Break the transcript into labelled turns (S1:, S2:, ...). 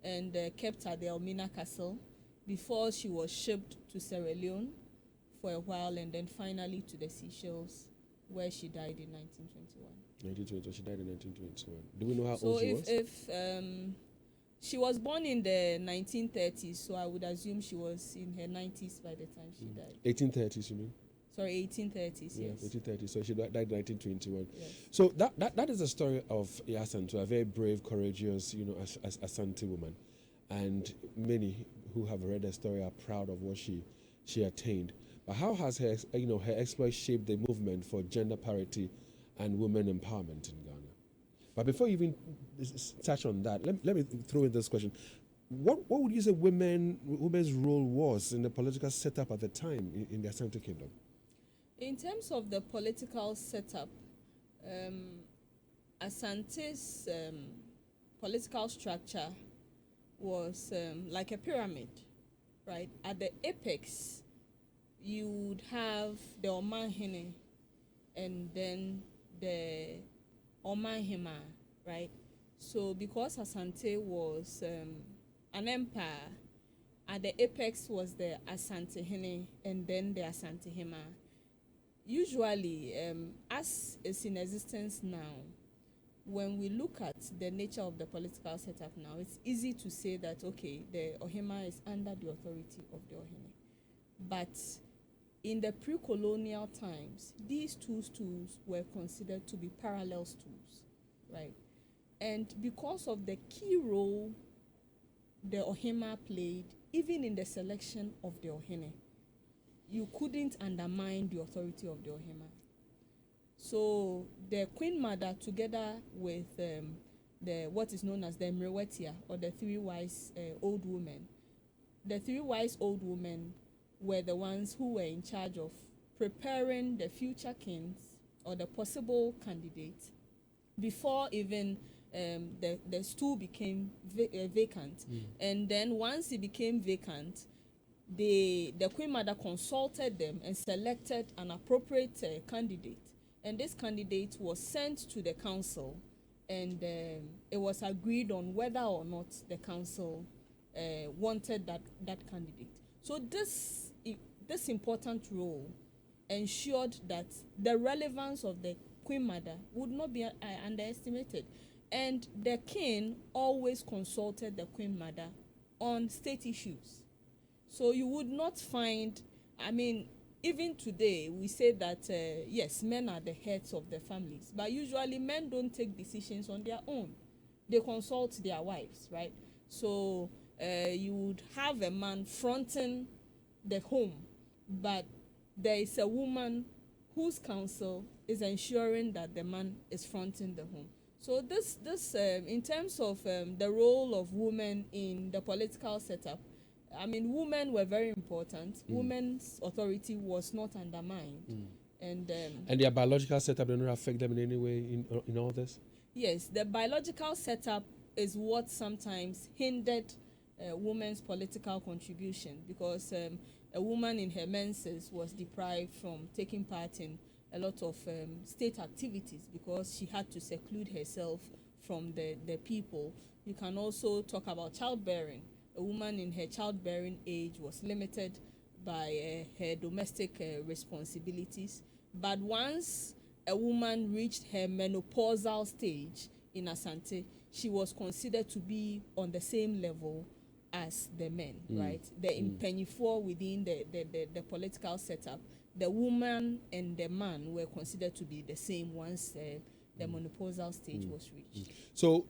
S1: and kept at the Elmina castle before she was shipped to Sierra Leone for a while, and then finally to the Seychelles, where she died in 1921.
S2: 1921. She died in 1921. Do we know how
S1: So
S2: old she was?
S1: if she was born in the 1930s, so I would assume she was in her 90s by the time she died.
S2: 1830s, you mean?
S1: Sorry, 1830s,
S2: Yeah,
S1: yes.
S2: 1830. So she died in 1921.
S1: Yes.
S2: So that is the story of Yaa Asantewaa, a very brave, courageous, as Asante woman, and many who have read her story are proud of what she attained. But how has her her exploit shaped the movement for gender parity and women empowerment in Ghana? But before you even touch on that, let me throw in this question: What would you say women's role was in the political setup at the time in the Asante Kingdom?
S1: In terms of the political setup, Asante's political structure was like a pyramid, right? At the apex, you would have the Omanhene and then the Omanhema, right? So because Asante was an empire, at the apex was the Asantehene and then the Asantehema. Usually, as is in existence now, when we look at the nature of the political setup now, it's easy to say that, okay, the Ohema is under the authority of the Ohene. But in the pre-colonial times, these two stools were considered to be parallel stools, right? And because of the key role the Ohema played, even in the selection of the Ohene, you couldn't undermine the authority of the Ohema. So the Queenmother, together with the what is known as the Mrewetia, or the three wise old women, the three wise old women were the ones who were in charge of preparing the future kings or the possible candidates before even the stool became vacant. And then once it became vacant, the Queenmother consulted them and selected an appropriate candidate. And this candidate was sent to the council, and it was agreed on whether or not the council wanted that candidate. So this important role ensured that the relevance of the Queenmother would not be underestimated. And the king always consulted the Queenmother on state issues. So you would not find, even today, we say that, yes, men are the heads of the families, but usually men don't take decisions on their own. They consult their wives, right? So you would have a man fronting the home, but there is a woman whose counsel is ensuring that the man is fronting the home. So this in terms of the role of women in the political setup, women were very important. Women's authority was not undermined. And
S2: their biological setup did not affect them in any way in all this?
S1: Yes, the biological setup is what sometimes hindered women's political contribution, because a woman in her menses was deprived from taking part in a lot of state activities because she had to seclude herself from the people. You can also talk about childbearing. A woman in her childbearing age was limited by her domestic responsibilities. But once a woman reached her menopausal stage in Asante, she was considered to be on the same level as the men, right? The impenyifor within the political setup, the woman and the man were considered to be the same once the menopausal stage was reached.
S2: So